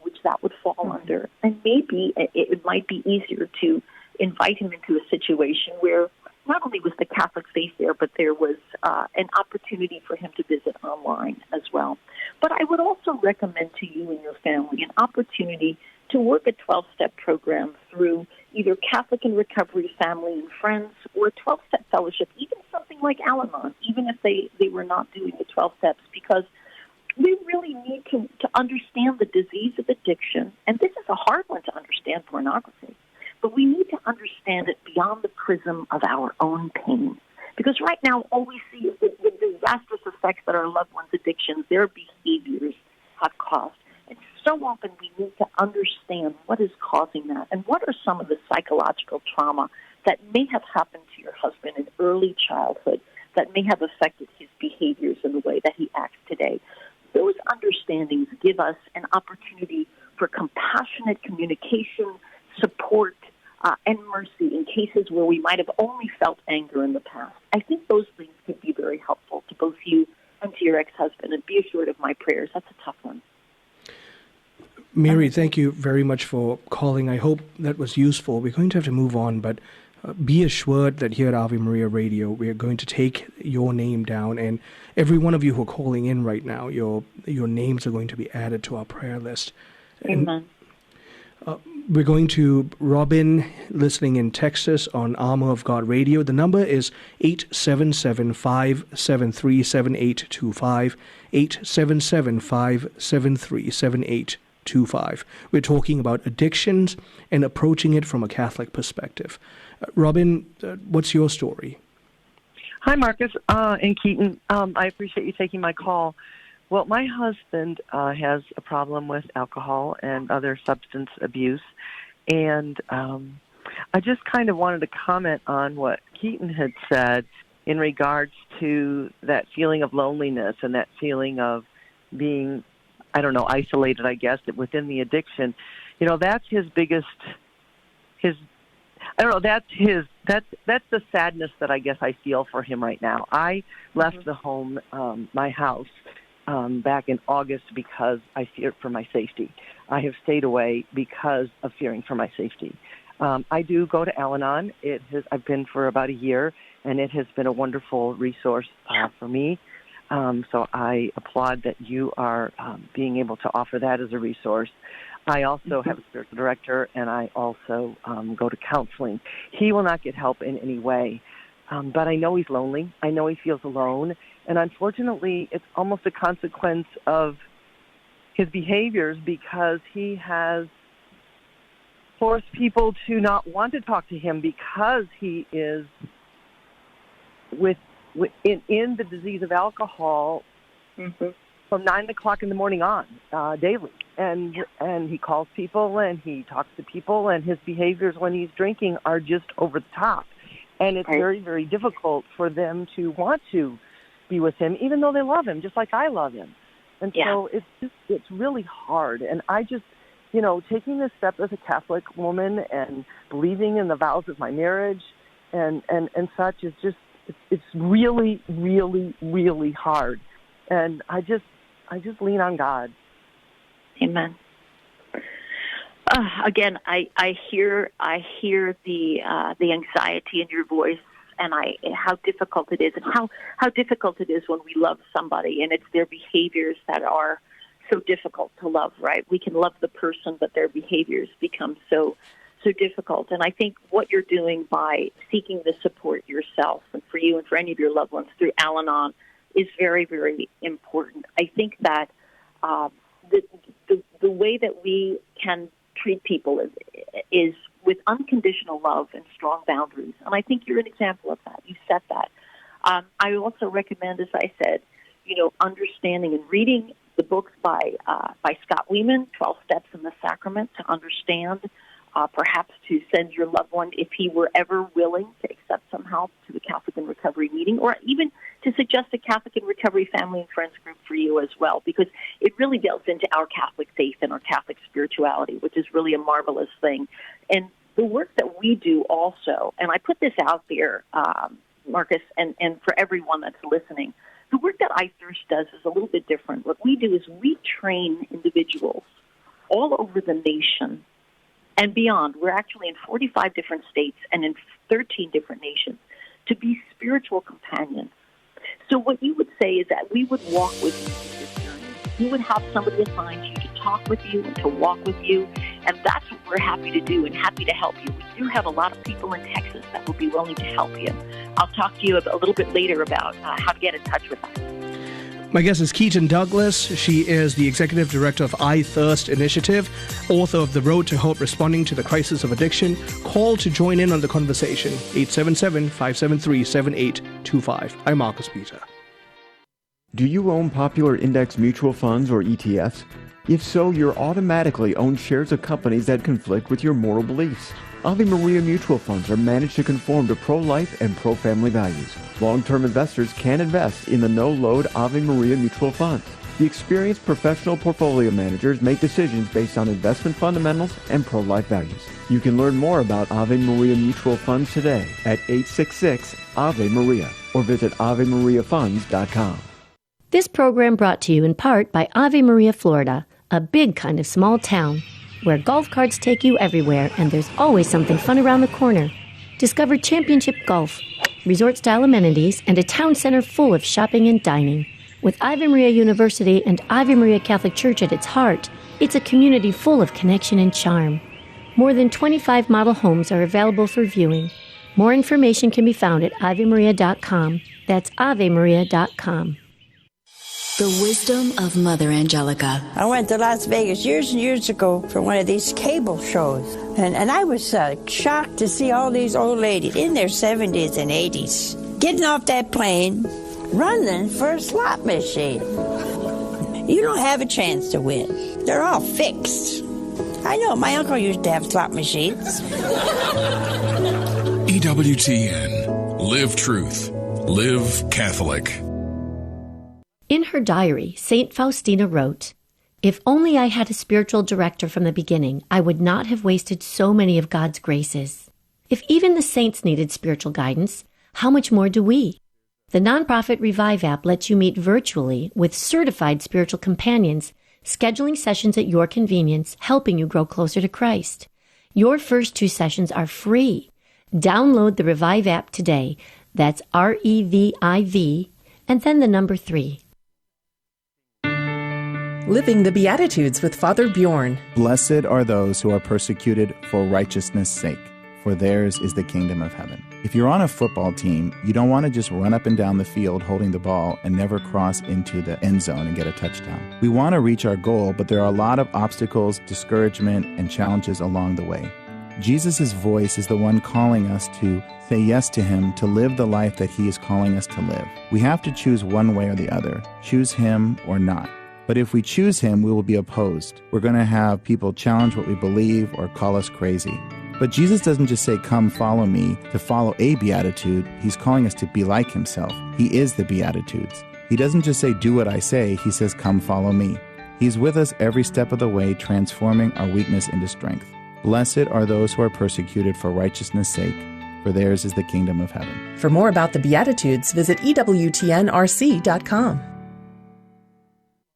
which that would fall under. And maybe it might be easier to invite him into a situation where not only was the Catholic faith there, but there was an opportunity for him to visit online as well. But I would also recommend to you and your family an opportunity to work a 12-step program through either Catholic in Recovery Family and Friends or a 12-step fellowship, even something like Al-Anon, even if they were not doing the 12 steps, because we really need to understand the disease of addiction. And this is a hard one to understand, pornography. But we need to understand it beyond the prism of our own pain. Because right now, all we see is the disastrous effects that our loved ones' addictions, their behaviors have caused. And so often we need to understand what is causing that and what are some of the psychological trauma that may have happened to your husband in early childhood that may have affected his behaviors in the way that he acts today. Those understandings give us an opportunity for compassionate communication, support, and mercy in cases where we might have only felt anger in the past. I think those things could be very helpful to both you and to your ex-husband, and be assured of my prayers. That's a tough one.
Mary, thank you very much for calling. I hope that was useful. We're going to have to move on, but be assured that here at Ave Maria Radio, we are going to take your name down, and every one of you who are calling in right now, your names are going to be added to our prayer list.
Amen.
We're going to Robin, listening in Texas on Armor of God Radio. The number is 877-573-7825, 877-573-7825. We're talking about addictions and approaching it from a Catholic perspective. Robin, what's your story?
Hi, Marcus and Keaton. I appreciate you taking my call. Well, my husband has a problem with alcohol and other substance abuse, and I just kind of wanted to comment on what Keaton had said in regards to that feeling of loneliness and that feeling of being, isolated, I guess, within the addiction. That's his biggest, that's the sadness that I guess I feel for him right now. I left the home, my house, back in August because I feared for my safety. I have stayed away because of fearing for my safety. I do go to Al-Anon. I've been for about a year, and it has been a wonderful resource for me. So I applaud that you are being able to offer that as a resource. I also have a spiritual director, and I also go to counseling. He will not get help in any way, but I know he's lonely. I know he feels alone, and unfortunately, it's almost a consequence of his behaviors because he has forced people to not want to talk to him because he is in the disease of alcohol from 9 o'clock in the morning on daily, and he calls people and he talks to people, and his behaviors when he's drinking are just over the top, and it's very, very difficult for them to want to be with him, even though they love him, just like I love him, and so it's really hard. And I just, taking this step as a Catholic woman and believing in the vows of my marriage and such is just. It's really, really, really hard, and I just lean on God.
Amen. Again, I hear the anxiety in your voice, and how difficult it is, and how difficult it is when we love somebody, and it's their behaviors that are so difficult to love. Right? We can love the person, but their behaviors become so difficult. And I think what you're doing by seeking the support yourself, and for you and for any of your loved ones through Al-Anon, is very, very important. I think that the way that we can treat people is with unconditional love and strong boundaries. And I think you're an example of that. You set that. I also recommend, as I said, understanding and reading the books by Scott Wieman, 12 Steps in the Sacrament, to understand perhaps to send your loved one, if he were ever willing to accept some help, to the Catholic in Recovery meeting, or even to suggest a Catholic in Recovery family and friends group for you as well, because it really delves into our Catholic faith and our Catholic spirituality, which is really a marvelous thing. And the work that we do also, and I put this out there, Marcus, and for everyone that's listening, the work that iThirst does is a little bit different. What we do is we train individuals all over the nation and beyond. We're actually in 45 different states and in 13 different nations to be spiritual companions. So what you would say is that we would walk with you through this journey. You would have somebody assigned to you to talk with you and to walk with you, and that's what we're happy to do and happy to help you. We do have a lot of people in Texas that will be willing to help you. I'll talk to you a little bit later about how to get in touch with us.
My guest is Keaton Douglas. She is the Executive Director of iThirst Initiative, author of The Road to Hope, Responding to the Crisis of Addiction. Call to join in on the conversation, 877-573-7825. I'm Marcus Peter.
Do you own popular index mutual funds or ETFs? If so, you're automatically own shares of companies that conflict with your moral beliefs. Ave Maria mutual funds are managed to conform to pro-life and pro-family values. Long-term investors can invest in the no-load Ave Maria mutual funds. The experienced professional portfolio managers make decisions based on investment fundamentals and pro-life values. You can learn more about Ave Maria mutual funds today at 866-AVE-MARIA or visit AveMariaFunds.com.
This program brought to you in part by Ave Maria, Florida, a big kind of small town where golf carts take you everywhere and there's always something fun around the corner. Discover championship golf, resort-style amenities, and a town center full of shopping and dining. With Ave Maria University and Ave Maria Catholic Church at its heart, it's a community full of connection and charm. More than 25 model homes are available for viewing. More information can be found at AveMaria.com. That's AveMaria.com.
The wisdom of Mother Angelica.
I went to Las Vegas years and years ago for one of these cable shows. And I was shocked to see all these old ladies in their 70s and 80s getting off that plane, running for a slot machine. You don't have a chance to win. They're all fixed. I know, my uncle used to have slot machines.
EWTN. Live truth. Live Catholic.
In her diary, St. Faustina wrote, "If only I had a spiritual director from the beginning, I would not have wasted so many of God's graces. If even the saints needed spiritual guidance, how much more do we?" The nonprofit Revive app lets you meet virtually with certified spiritual companions, scheduling sessions at your convenience, helping you grow closer to Christ. Your first 2 sessions are free. Download the Revive app today. That's REVIV, and then the number 3.
Living the Beatitudes with Father Bjorn.
Blessed are those who are persecuted for righteousness' sake, for theirs is the kingdom of heaven. If you're on a football team, you don't want to just run up and down the field holding the ball and never cross into the end zone and get a touchdown. We want to reach our goal, but there are a lot of obstacles, discouragement, and challenges along the way. Jesus' voice is the one calling us to say yes to him, to live the life that he is calling us to live. We have to choose one way or the other, choose him or not. But if we choose him, we will be opposed. We're going to have people challenge what we believe or call us crazy. But Jesus doesn't just say, "Come, follow me," to follow a beatitude. He's calling us to be like himself. He is the Beatitudes. He doesn't just say, "Do what I say." He says, "Come, follow me." He's with us every step of the way, transforming our weakness into strength. Blessed are those who are persecuted for righteousness' sake, for theirs is the kingdom of heaven.
For more about the Beatitudes, visit EWTNRC.com.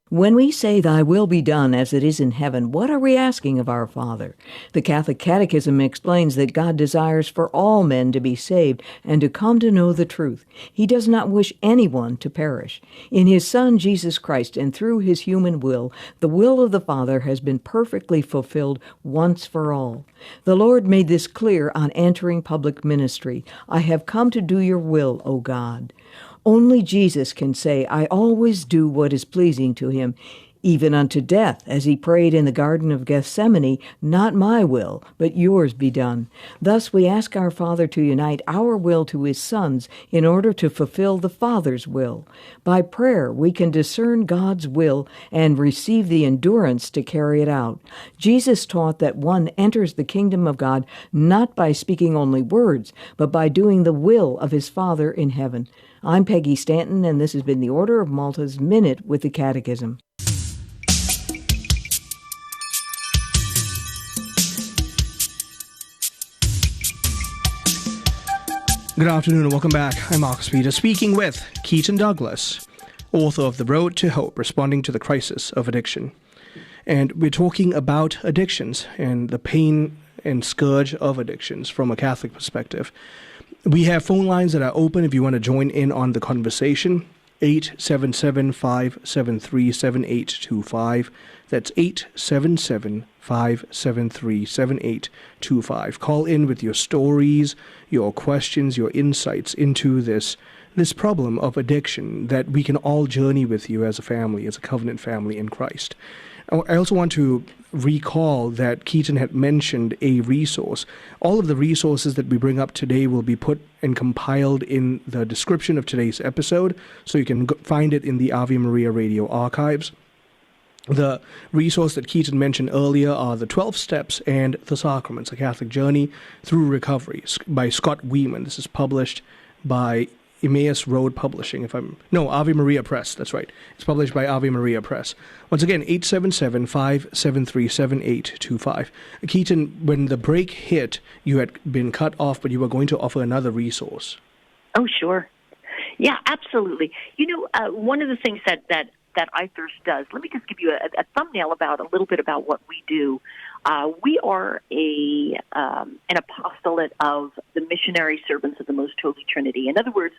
When we say, "Thy will be done as it is in heaven," what are we asking of our Father? The Catholic Catechism explains that God desires for all men to be saved and to come to know the truth. He does not wish anyone to perish. In his Son, Jesus Christ, and through his human will, the will of the Father has been perfectly fulfilled once for all. The Lord made this clear on entering public ministry. "I have come to do your will, O God." Only Jesus can say, "I always do what is pleasing to him," even unto death, as he prayed in the Garden of Gethsemane, not my will, but yours be done. Thus we ask our Father to unite our will to his Son's in order to fulfill the Father's will. By prayer, we can discern God's will and receive the endurance to carry it out. Jesus taught that one enters the kingdom of God not by speaking only words, but by doing the will of his Father in heaven. I'm Peggy Stanton, and this has been the Order of Malta's Minute with the Catechism.
Good afternoon and welcome back. I'm Marcus Peter, speaking with Keaton Douglas, author of The Road to Hope, Responding to the Crisis of Addiction. And we're talking about addictions and the pain and scourge of addictions from a Catholic perspective. We have phone lines that are open if you want to join in on the conversation. 877-573-7825. That's 877-573-7825. Call in with your stories, your questions, your insights into this problem of addiction that we can all journey with you as a family, as a covenant family in Christ. I also want to recall that Keaton had mentioned a resource. All of the resources that we bring up today will be put and compiled in the description of today's episode, so you can find it in the Ave Maria Radio archives. The resource that Keaton mentioned earlier are the 12 Steps and the Sacraments, A Catholic Journey Through Recovery by Scott Wieman. This is published by Emmaus Road Publishing, Ave Maria Press, that's right. It's published by Ave Maria Press. Once again, 877-573-7825. Keaton, when the break hit, you had been cut off, but you were going to offer another resource.
Oh, sure. Yeah, absolutely. One of the things that iThirst does, let me just give you a thumbnail about a little bit about what we do. We are an apostolate of the missionary servants of the Most Holy Trinity. In other words,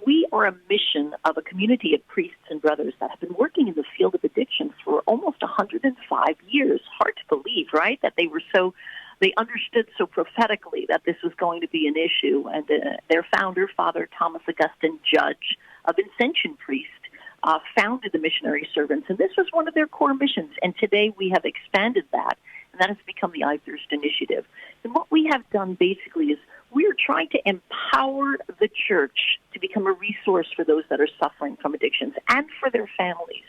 we are a mission of a community of priests and brothers that have been working in the field of addictions for almost 105 years. Hard to believe, right? That they understood so prophetically that this was going to be an issue. And their founder, Father Thomas Augustine Judge, a Vincentian priest, founded the missionary servants, and this was one of their core missions. And today we have expanded that, and that has become the iThirst Initiative. And what we have done basically is we're trying to empower the church to become a resource for those that are suffering from addictions and for their families.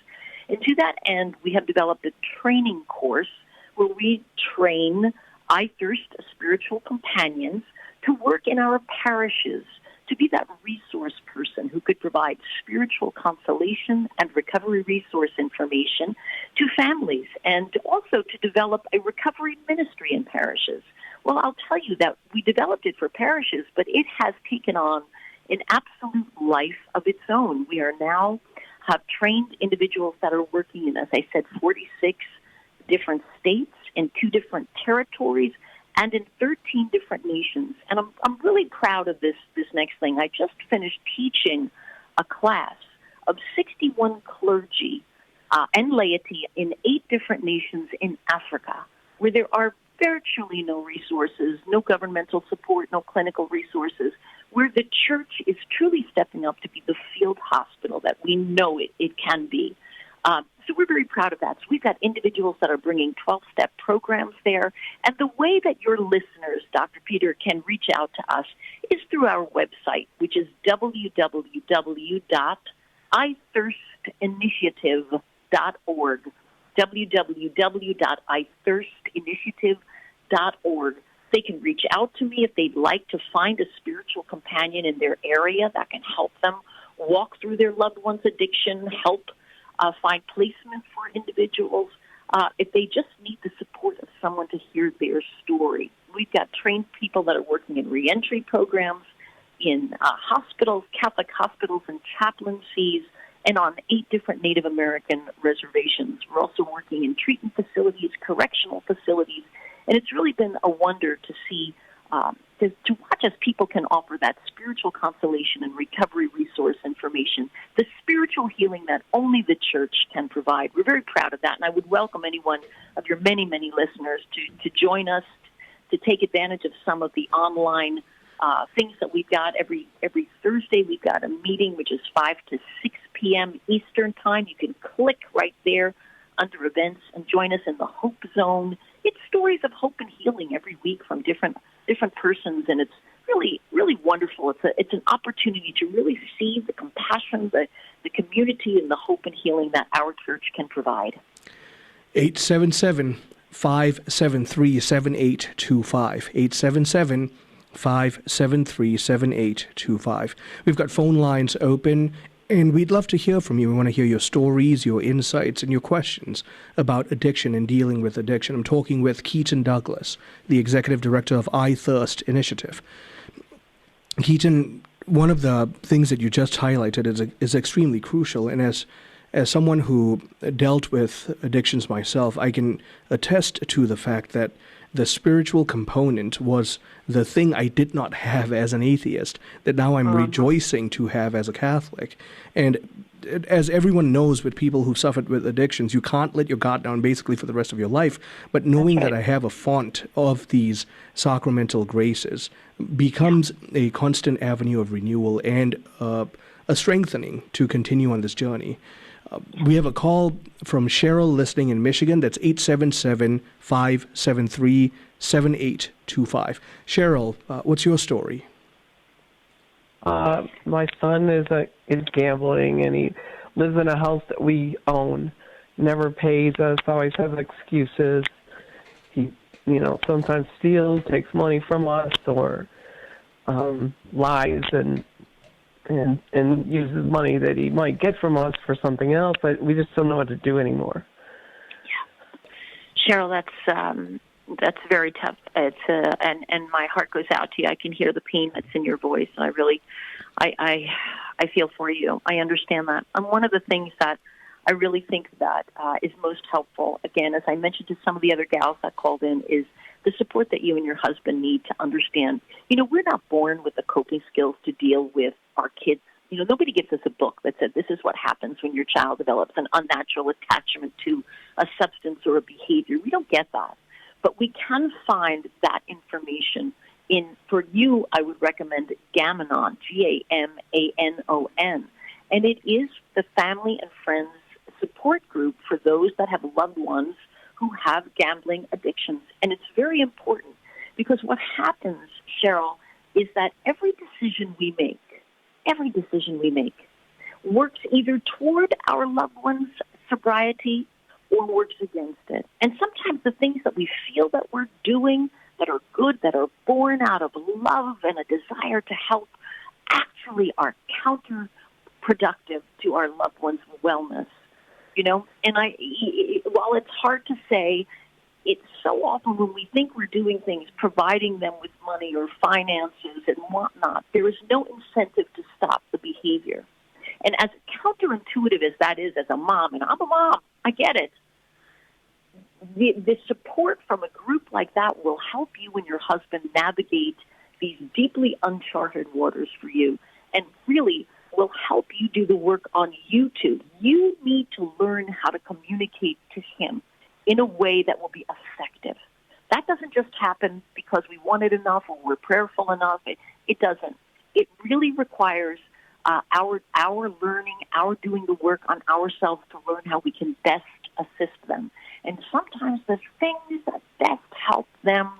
And to that end, we have developed a training course where we train iThirst spiritual companions to work in our parishes, to be that resource person who could provide spiritual consolation and recovery resource information to families, and also to develop a recovery ministry in parishes. Well, I'll tell you that we developed it for parishes, but it has taken on an absolute life of its own. We are now have trained individuals that are working in, as I said, 46 different states, in 2 different territories, and in 13 different nations. And I'm really proud of this next thing. I just finished teaching a class of 61 clergy and laity in 8 different nations in Africa, where there are virtually no resources, no governmental support, no clinical resources, where the church is truly stepping up to be the field hospital that we know it can be. So we're very proud of that. So we've got individuals that are bringing 12-step programs there. And the way that your listeners, Dr. Peter, can reach out to us is through our website, which is www.ithirstinitiative.org, www.ithirstinitiative.org. They can reach out to me if they'd like to find a spiritual companion in their area that can help them walk through their loved one's addiction, help find placement for individuals, if they just need the support of someone to hear their story. We've got trained people that are working in reentry programs, in hospitals, Catholic hospitals and chaplaincies, and on 8 different Native American reservations. We're also working in treatment facilities, correctional facilities, and it's really been a wonder to see, to watch as people can offer that spiritual consolation and recovery resource information, the spiritual healing that only the church can provide. We're very proud of that, and I would welcome anyone of your many, many listeners to join us, to take advantage of some of the online things that we've got. Every Thursday we've got a meeting which is 5 to 6 p.m. Eastern Time. You can click right there under events and join us in the Hope Zone. It's stories of hope and healing every week from different persons, and it's really, really wonderful. It's an opportunity to really see the compassion, the community, and the hope and healing that our church can provide.
877-573-7825. 877-573-7825. We've got phone lines open, and we'd love to hear from you. We want to hear your stories, your insights, and your questions about addiction and dealing with addiction. I'm talking with Keaton Douglas, the Executive Director of I Thirst Initiative. Keaton, one of the things that you just highlighted is extremely crucial, and as someone who dealt with addictions myself, I can attest to the fact that the spiritual component was the thing I did not have as an atheist, that now I'm rejoicing to have as a Catholic. And as everyone knows with people who've suffered with addictions, you can't let your guard down basically for the rest of your life. But knowing that I have a font of these sacramental graces becomes a constant avenue of renewal and a strengthening to continue on this journey. We have a call from Cheryl listening in Michigan. That's 877-573-7825. Cheryl, what's your story?
My son is gambling, and he lives in a house that we own. Never pays us. Always has excuses. He, sometimes steals, takes money from us, or lies and uses money that he might get from us for something else, but we just don't know what to do anymore.
Yeah, Cheryl, that's very tough. It's and my heart goes out to you. I can hear the pain that's in your voice, and I really, I feel for you. I understand that. And one of the things that I really think that is most helpful, again, as I mentioned to some of the other gals that called in, is the support that you and your husband need to understand. We're not born with the coping skills to deal with our kids. Nobody gives us a book that said this is what happens when your child develops an unnatural attachment to a substance or a behavior. We don't get that. But we can find that information for you, I would recommend Gamanon, Gamanon. And it is the family and friends support group for those that have loved ones who have gambling addictions. And it's very important because what happens, Cheryl, is that every decision we make works either toward our loved one's sobriety or works against it. And sometimes the things that we feel that we're doing that are good, that are born out of love and a desire to help, actually are counterproductive to our loved one's wellness. And while it's hard to say, it's so often when we think we're doing things, providing them with money or finances and whatnot, there is no incentive to stop the behavior. And as counterintuitive as that is as a mom, and I'm a mom, I get it, the support from a group like that will help you and your husband navigate these deeply uncharted waters for you, and really will help you do the work on you two. You need to learn how to communicate to him in a way that will be effective. That doesn't just happen because we want it enough or we're prayerful enough. It doesn't. It really requires our learning, our doing the work on ourselves to learn how we can best assist them. And sometimes the things that best help them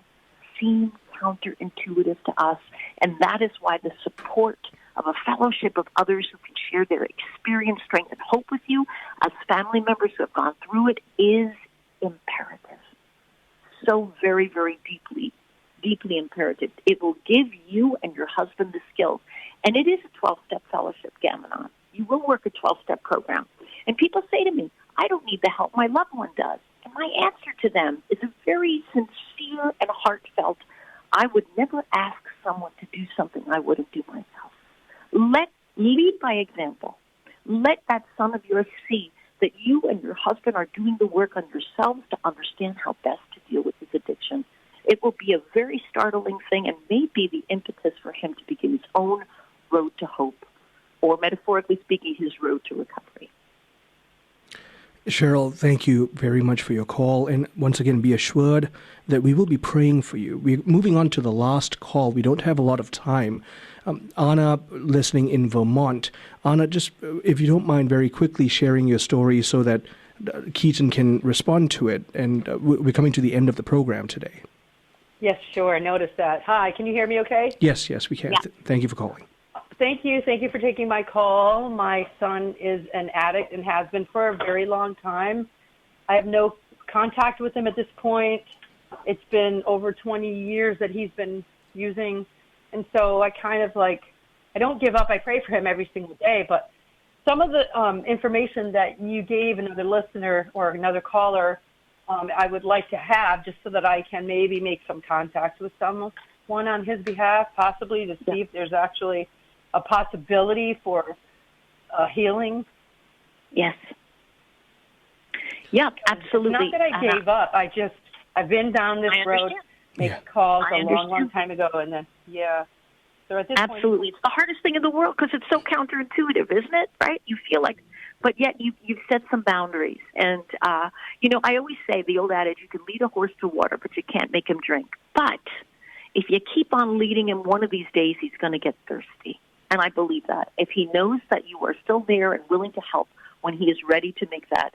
seem counterintuitive to us, and that is why the support of a fellowship of others who can share their experience, strength, and hope with you as family members who have gone through it is imperative. So very, very deeply imperative. It will give you and your husband the skills. And it is a 12-step fellowship, Gamanon. You will work a 12-step program. And people say to me, I don't need the help my loved one does. And my answer to them is a very sincere and heartfelt, I would never ask someone to do something I wouldn't do myself. Lead by example. Let that son of yours see that you and your husband are doing the work on yourselves to understand how best to deal with his addiction. It will be a very startling thing and may be the impetus for him to begin his own road to hope, or metaphorically speaking, his road to recovery.
Cheryl, thank you very much for your call. And once again, be assured that we will be praying for you. We're moving on to the last call. We don't have a lot of time. Anna, listening in Vermont. Anna, just if you don't mind very quickly sharing your story so that Keaton can respond to it. And we're coming to the end of the program today.
Yes, sure. I noticed that. Hi, can you hear me okay?
Yes, we can.
Yeah.
Thank you for calling.
Thank you for taking my call. My son is an addict and has been for a very long time. I have no contact with him at this point. It's been over 20 years that he's been using. And so I kind of I don't give up. I pray for him every single day. But some of the information that you gave another listener or another caller, I would like to have just so that I can maybe make some contact with someone on his behalf, possibly to see if there's actually a possibility for healing.
Yes. Yeah, absolutely.
Not that I gave up. I've been down this road, making calls a long time ago, and then, So at this
absolutely.
point,
it's the hardest thing in the world because it's so counterintuitive, isn't it? Right? You feel like, but yet you've set some boundaries. And, I always say the old adage, you can lead a horse to water, but you can't make him drink. But if you keep on leading him, one of these days he's going to get thirsty. And I believe that. If he knows that you are still there and willing to help when he is ready to make that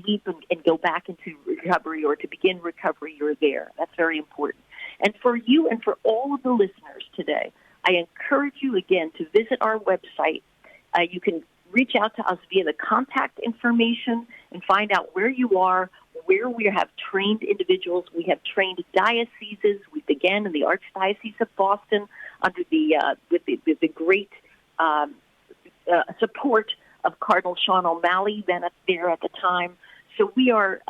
leap and go back into recovery or to begin recovery, you're there. That's very important. And for you and for all of the listeners today, I encourage you again to visit our website. You can reach out to us via the contact information and find out where you are, where we have trained individuals. We have trained dioceses. We began in the Archdiocese of Boston under with the great support of Cardinal Sean O'Malley, then there at the time. So we are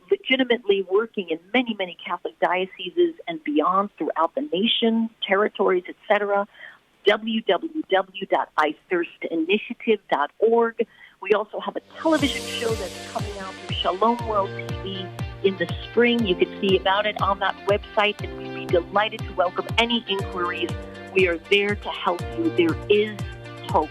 legitimately working in many, many Catholic dioceses and beyond throughout the nation, territories, etc. www.ithirstinitiative.org. We also have a television show that's coming out through Shalom World TV in the spring. You can see about it on that website, and we'd be delighted to welcome any inquiries. We are there to help you. There is hope.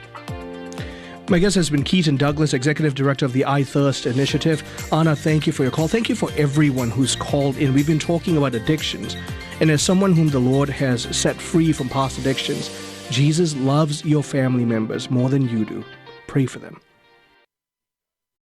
My guest has been Keaton Douglas, Executive Director of the I Thirst Initiative. Anna, thank you for your call. Thank you for everyone who's called in. We've been talking about addictions. And as someone whom the Lord has set free from past addictions, Jesus loves your family members more than you do. Pray for them.